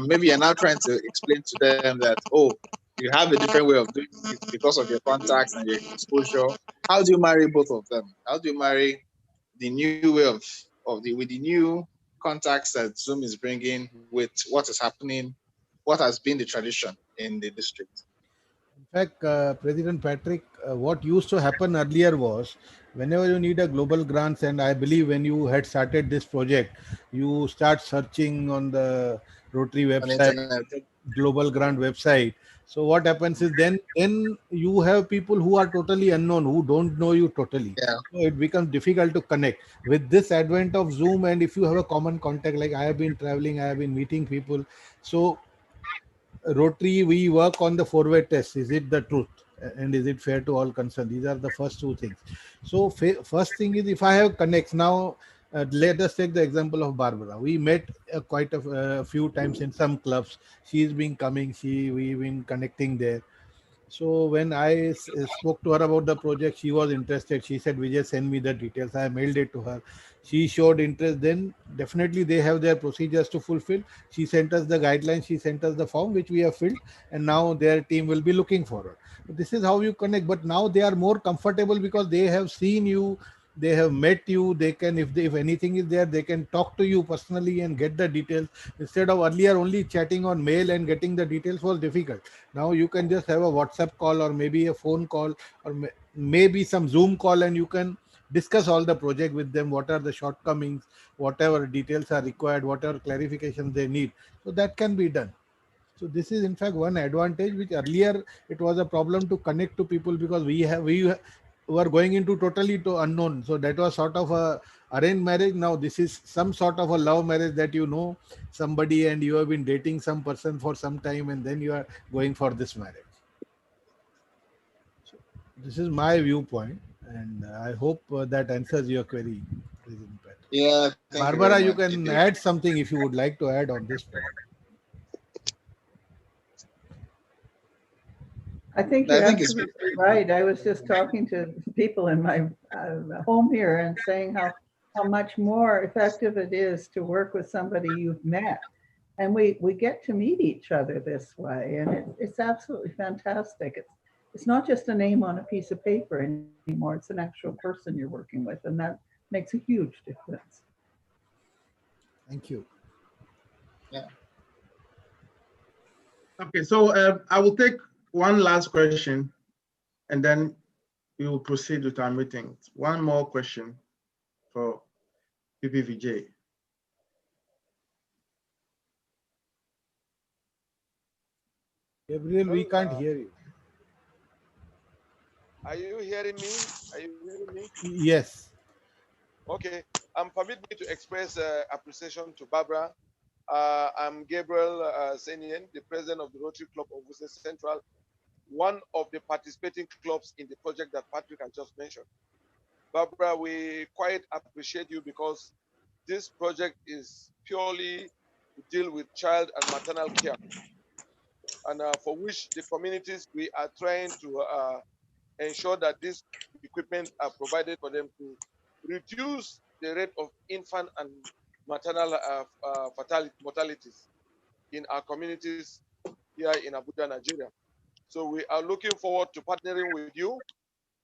maybe you're now trying to explain to them that, oh, you have a different way of doing it because of your contacts and your exposure. How do you marry both of them? How do you marry the new way with the new contacts that Zoom is bringing with what is happening, what has been the tradition in the district? In fact, President Patrick, what used to happen earlier was, whenever you need a global grants, and I believe when you had started this project, you start searching on the Rotary website, global grant website. So what happens is then you have people who are totally unknown, who don't know you totally. Yeah. So it becomes difficult to connect. With this advent of Zoom, and if you have a common contact, like I have been traveling, I have been meeting people. So Rotary, we work on the four-way test. Is it the truth? And is it fair to all concerned? These are the first two things. So first thing is, if I have connects now, let us take the example of Barbara. We met quite a few times in some clubs. She's been coming. We've been connecting there. So when I spoke to her about the project, she was interested. She said, Vijay, send me the details. I mailed it to her. She showed interest. Then definitely they have their procedures to fulfill. She sent us the guidelines. She sent us the form, which we have filled. And now their team will be looking forward. This is how you connect. But now they are more comfortable because they have seen you. they have met you, they can, if anything is there, they can talk to you personally and get the details. Instead of earlier only chatting on mail and getting the details was difficult. Now you can just have a WhatsApp call or maybe a phone call or maybe some Zoom call, and you can discuss all the project with them, what are the shortcomings, whatever details are required, whatever clarifications they need. So that can be done. So this is in fact one advantage, which earlier it was a problem to connect to people because we were going into totally to unknown. So that was sort of a arranged marriage. Now this is some sort of a love marriage, that you know somebody and you have been dating some person for some time and then you are going for this marriage. So this is my viewpoint, and I hope that answers your query. Yeah, thank you very Barbara, you much. can add something if you would like to add on this point. I think you're absolutely right. I was just talking to people in my home here and saying how much more effective it is to work with somebody you've met. And we get to meet each other this way. And it's absolutely fantastic. It's not just a name on a piece of paper anymore. It's an actual person you're working with. And that makes a huge difference. Thank you. Yeah. Okay, so I will take one last question and then we will proceed with our meeting. One more question for PPVJ. Gabriel, we can't hear you. Are you hearing me? Are you hearing me? Yes. Okay. Permit me to express appreciation to Barbara. I'm Gabriel Senian, the president of the Rotary Club of Worcester Central, one of the participating clubs in the project that Patrick has just mentioned. Barbara, we quite appreciate you because this project is purely to deal with child and maternal care, and for which the communities we are trying to ensure that this equipment are provided for them to reduce the rate of infant and maternal mortalities in our communities here in Abuja, Nigeria. So we are looking forward to partnering with you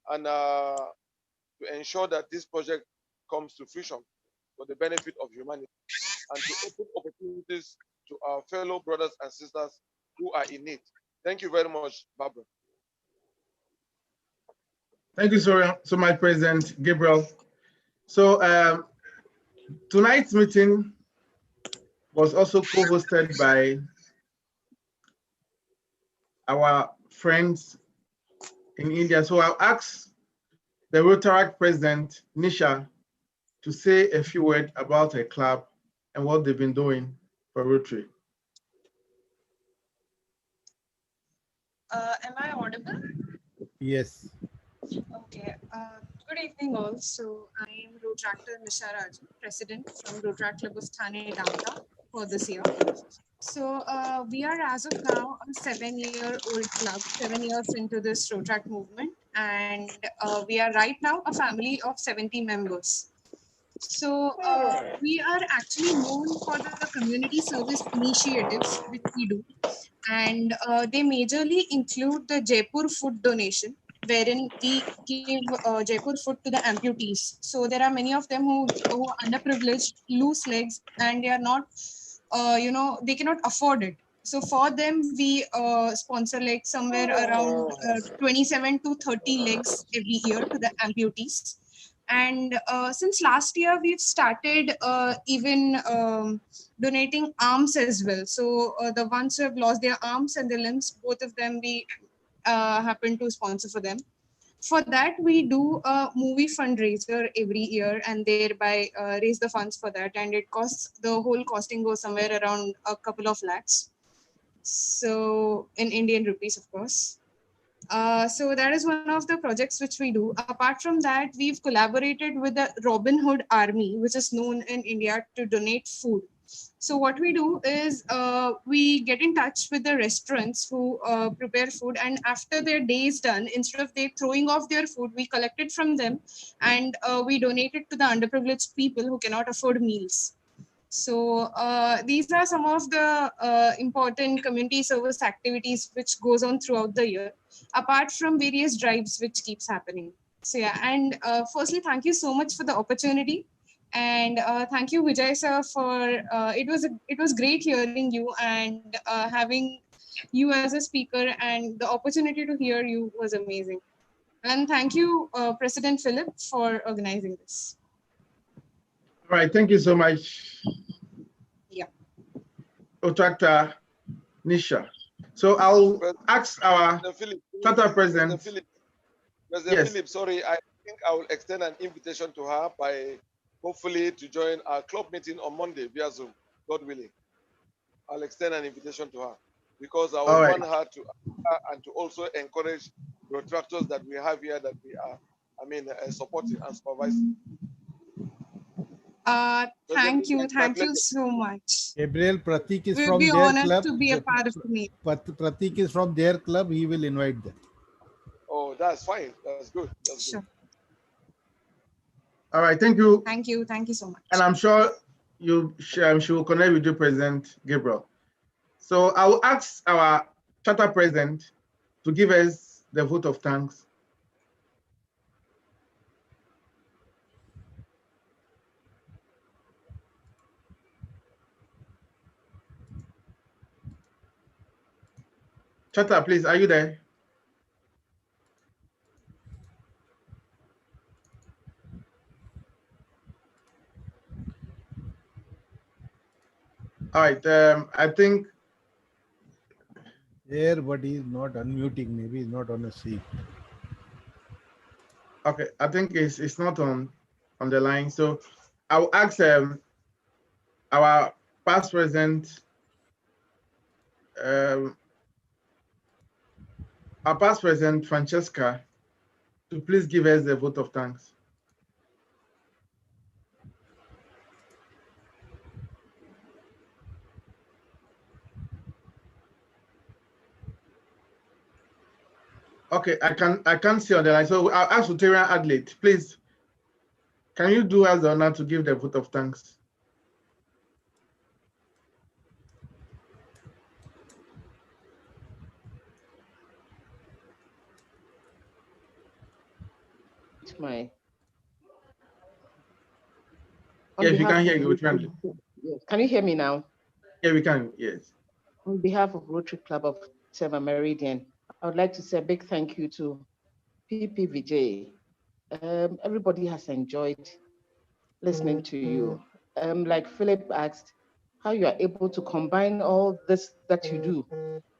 and to ensure that this project comes to fruition for the benefit of humanity and to open opportunities to our fellow brothers and sisters who are in need. Thank you very much, Barbara. Thank you so much, President Gabriel. So tonight's meeting was also co-hosted by our friends in India. So I'll ask the Rotaract President, Nisha, to say a few words about her club and what they've been doing for Rotary. Am I audible? Yes. Okay. Good evening all. So I am Rotaractor Nisha Raj, President from Rotaract Club of Thane downtown for this year. So we are as of now a 7-year-old club, 7 years into this Rotaract movement. And we are right now a family of 70 members. So we are actually known for the community service initiatives which we do. And they majorly include the Jaipur food donation, wherein we give Jaipur food to the amputees. So there are many of them who are underprivileged, loose legs, and they are not, they cannot afford it. So for them, we sponsor like somewhere around 27 to 30 legs every year to the amputees. And since last year, we've started even donating arms as well. So the ones who have lost their arms and their limbs, both of them, we happen to sponsor for them. For that, we do a movie fundraiser every year and thereby raise the funds for that. And it costs, the whole costing goes somewhere around a couple of lakhs. So in Indian rupees, of course. So that is one of the projects which we do. Apart from that, we've collaborated with the Robin Hood Army, which is known in India to donate food. So what we do is we get in touch with the restaurants who prepare food, and after their day is done, instead of they throwing off their food, we collect it from them and we donate it to the underprivileged people who cannot afford meals. So these are some of the important community service activities which goes on throughout the year, apart from various drives which keeps happening. So yeah, and firstly, thank you so much for the opportunity, and thank you, Vijay sir, for it was great hearing you and having you as a speaker, and the opportunity to hear you was amazing. And thank you, President Philip, for organizing this. All right, thank you so much. Yeah. Dr. Nisha. So I'll ask our charter president. President Philip, sorry, I think I will extend an invitation to her by hopefully to join our club meeting on Monday via Zoom, God willing. I'll extend an invitation to her because I would want her to and to also encourage the Rotaractors that we have here that we are, supporting and supervising. Thank you so much. Gabriel, Pratik is We'll from be their honored club. to be a part of the meeting. Pratik is from their club. He will invite them. Oh, that's fine. That's good. That's sure. Good. All right, thank you. Thank you. Thank you so much. And I'm sure she will connect with you, President Gabriel. So I will ask our charter president to give us the vote of thanks. Charter, please, are you there? All right, I think. There, but he's not unmuting. Maybe he's not on a seat. Okay, I think it's not on the line. So I will ask our past president, Francesca, to please give us the vote of thanks. Okay, I can't see on the line. So I'll ask Rotarian Adelaide, please. Can you do us the honor to give the vote of thanks? My Yes, we can hear you. Yes. Can you hear me now? Yeah, we can. Yes. On behalf of Rotary Club of Tema Meridian, I would like to say a big thank you to PPVJ. Everybody has enjoyed listening to you. Like Philip asked, how you are able to combine all this that you do.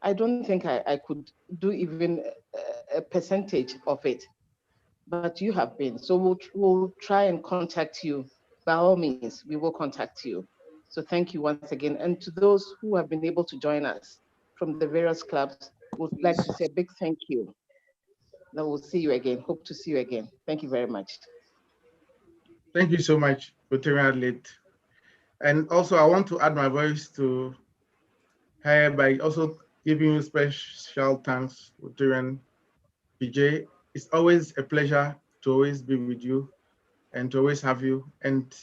I don't think I could do even a percentage of it, but you have been. So we'll try and contact you. By all means, we will contact you. So thank you once again. And to those who have been able to join us from the various clubs, would like to say a big thank you. Now we'll see you again. Hope to see you again. Thank you very much. Thank you so much, Rotarian Adelaide. And also, I want to add my voice to her by also giving you special thanks, Rotarian Vijay. It's always a pleasure to always be with you and to always have you. And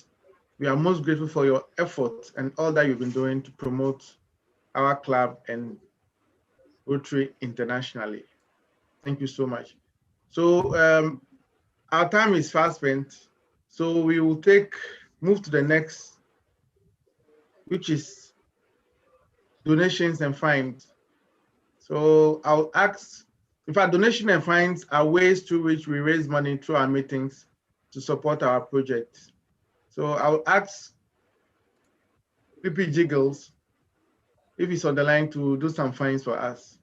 we are most grateful for your efforts and all that you've been doing to promote our club and Rotary internationally. Thank you so much. So our time is fast spent. So we will move to the next, which is donations and fines. So I'll ask, in fact, donation and fines are ways through which we raise money through our meetings to support our projects. So I'll ask PP Jiggles if he's on the line to do some fines for us.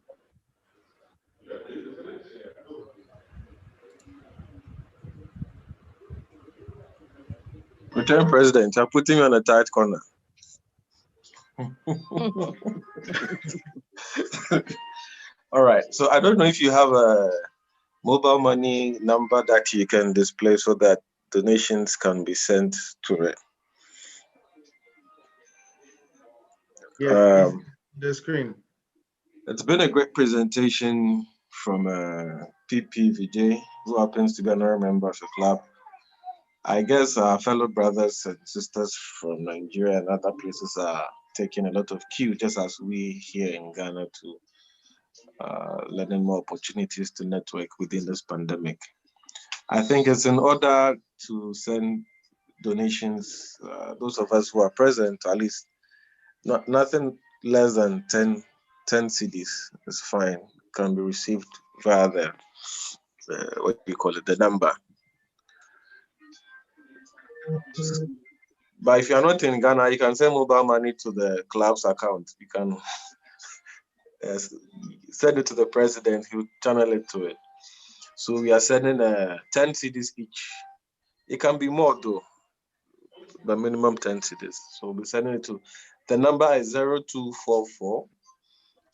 Return President, you're putting me on a tight corner. All right, so I don't know if you have a mobile money number that you can display so that donations can be sent to it. Yes, the screen. It's been a great presentation from PPVJ, who happens to be another member of the club. I guess our fellow brothers and sisters from Nigeria and other places are taking a lot of cue, just as we here in Ghana, to learning more opportunities to network within this pandemic. I think it's in order to send donations, those of us who are present, at least nothing less than 10 CDs is fine, can be received via the what do you call it, the number. But if you are not in Ghana, you can send mobile money to the club's account. You can send it to the president, he'll channel it to it. So we are sending 10 CDs each. It can be more though, but minimum 10 CDs. So we'll be sending it to, the number is 0244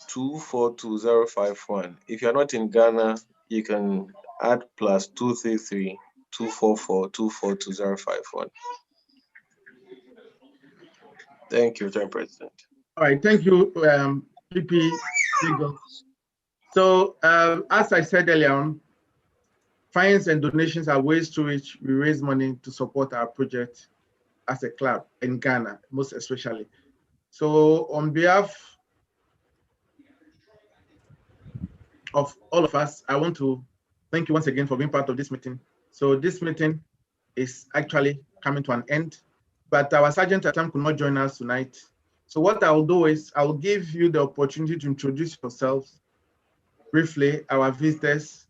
242051. If you're not in Ghana, you can add +233 244 242051. Thank you, Mr. President. All right, thank you, PP. So as I said earlier on, fines and donations are ways through which we raise money to support our project as a club in Ghana, most especially. So on behalf of all of us, I want to thank you once again for being part of this meeting. So this meeting is actually coming to an end, but our Sergeant at could not join us tonight. So what I will do is I will give you the opportunity to introduce yourselves briefly, our visitors.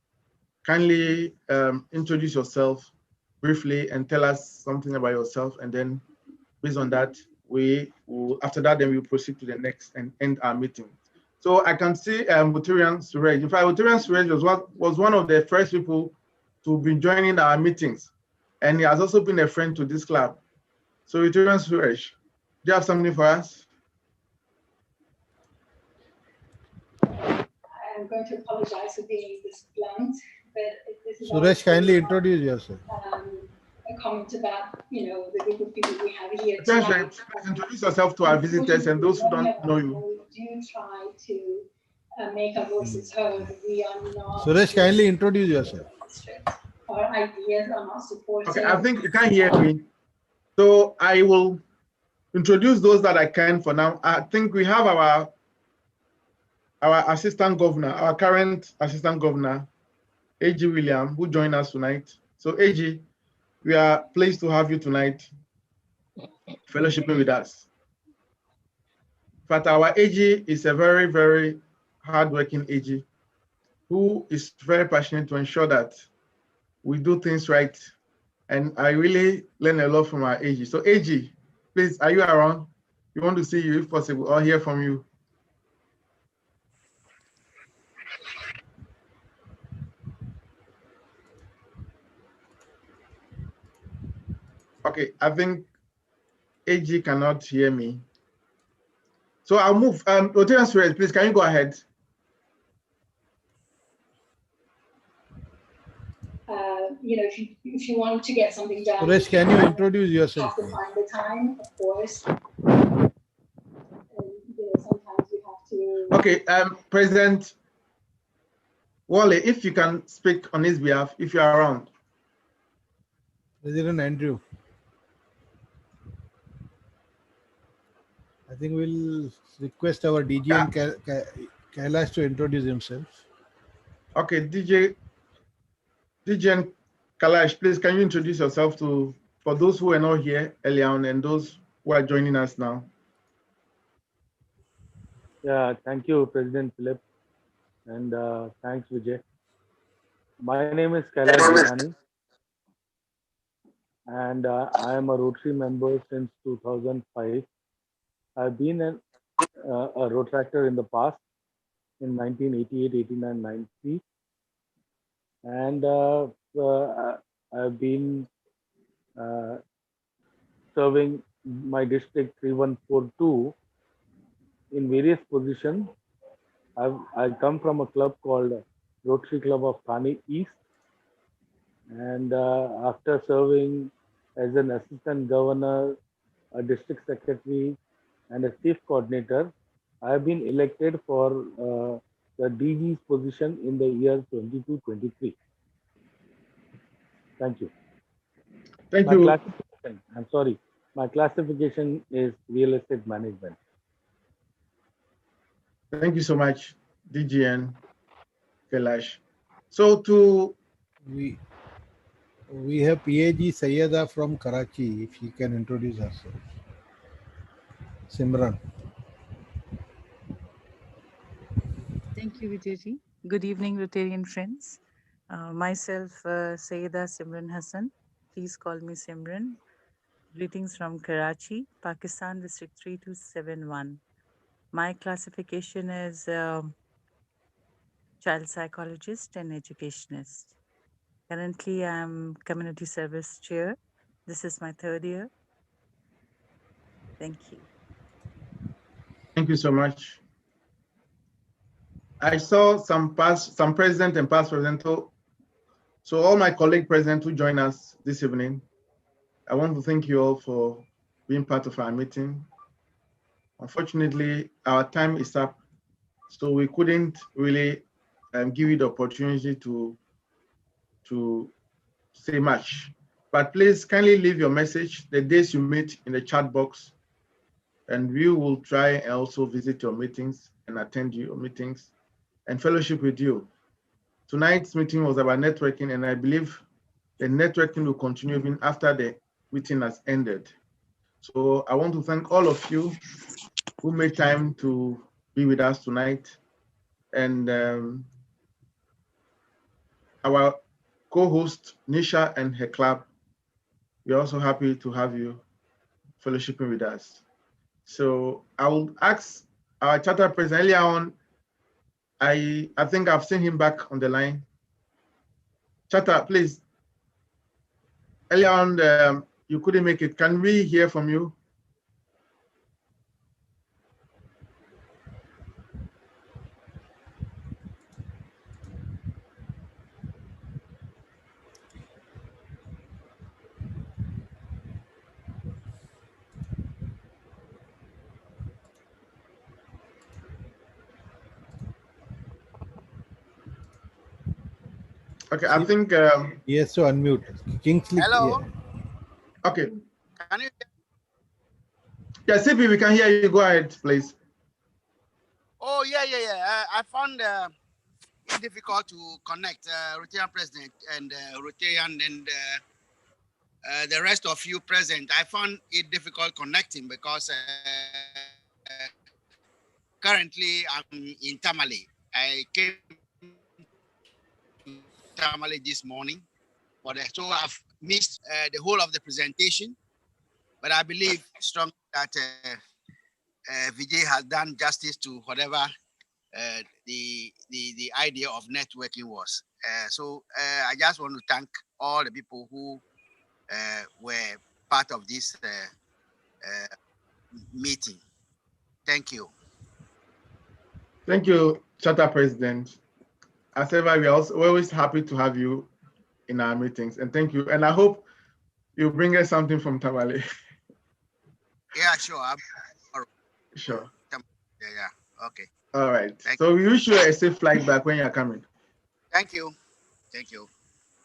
Kindly introduce yourself briefly and tell us something about yourself, and then based on that, we will, after that, then we'll proceed to the next and end our meeting. So I can see Rotarian Surej. In fact, Rotarian Surej was one of the first people to be joining our meetings, and he has also been a friend to this club. So Rotarian Surej, do you have something for us? I'm going to apologize for being this blunt, but this is Suresh, kindly introduce yourself. A comment about, the group of people we have here Please tonight. introduce yourself to our visitors and those who don't know you. We do try to make our voices heard. We are not. Suresh, kindly introduce yourself. Our ideas are not supported. Okay, I think you can't hear me. So I will introduce those that I can for now. I think we have our assistant governor, our current assistant governor, A.G. William, who joined us tonight. So A.G., we are pleased to have you tonight, fellowshipping with us. But our AG is a very, very hardworking AG who is very passionate to ensure that we do things right. And I really learn a lot from our AG. So AG, please, are you around? We want to see you if possible or hear from you. Okay, I think AG cannot hear me. So I'll move. Rotarian Suresh, please, can you go ahead? If you want to get something done. Suresh, can you introduce yourself? You have to find the time, of course. And, sometimes you have to. Okay, President Wally, if you can speak on his behalf, if you are around. President Andrew. I think we'll request our DG and Kailash to introduce himself. Okay, DJ and Kailash, please, can you introduce yourself for those who are not here earlier on and those who are joining us now? Yeah, thank you, President Philip, and thanks, Vijay. My name is Kailash Thane, and I am a Rotary member since 2005. I've been a Rotaractor in the past, in 1988, 89, 90. And I've been serving my district 3142 in various positions. I come from a club called Rotary Club of Thane East. And after serving as an assistant governor, a district secretary, and a chief coordinator, I have been elected for the DG's position in the year 22-23. Thank you. Thank you. I'm sorry. My classification is real estate management. Thank you so much, DG and Kailash. So to we have PAG Sayyada from Karachi, if she can introduce herself. Simran. Thank you, Vijayji. Good evening, Rotarian friends. Myself, Sayyida Simran Hassan. Please call me Simran. Greetings from Karachi, Pakistan, District 3271. My classification is child psychologist and educationist. Currently, I'm community service chair. This is my 3rd year. Thank you. Thank you so much. I saw some present and past present. So all my colleagues present who join us this evening, I want to thank you all for being part of our meeting. Unfortunately, our time is up, so we couldn't really give you the opportunity to say much. But please kindly leave your message, the days you meet, in the chat box, and we will try and also visit your meetings and attend your meetings and fellowship with you. Tonight's meeting was about networking, and I believe the networking will continue even after the meeting has ended. So I want to thank all of you who made time to be with us tonight. And our co-host, Nisha, and her club, we're also happy to have you fellowshipping with us. So I will ask our charter president earlier on. I think I've seen him back on the line. Charter, please. Earlier on, you couldn't make it. Can we hear from you? Okay, I think. Yes, to unmute. Kingsley. Hello. Yeah. Okay. Can you? Yeah, CP, we can hear you. Go ahead, please. Oh, yeah. I found it difficult to connect Rotarian president and Rotarian and the rest of you present. I found it difficult connecting because currently I'm in Tamale. I came to Tamale this morning, but so I've missed the whole of the presentation. But I believe strongly that Vijay has done justice to whatever the idea of networking was. So I just want to thank all the people who were part of this meeting. Thank you. Thank you, Charter President. As ever, we're always happy to have you in our meetings, and thank you. And I hope you bring us something from Tamale. Yeah, sure. Sure. Yeah. Okay. All right. So we wish you a safe flight back when you're coming. Thank you. Thank you.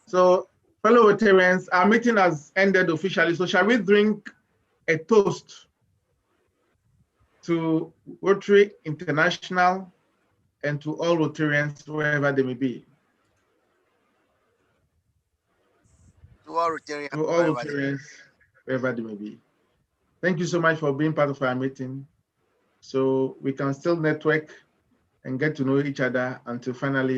So, fellow Rotarians, our meeting has ended officially. So shall we drink a toast to Rotary International and to all Rotarians, wherever they may be? To all Rotarians, to all Rotarians, wherever they may be. Thank you so much for being part of our meeting. So we can still network and get to know each other until finally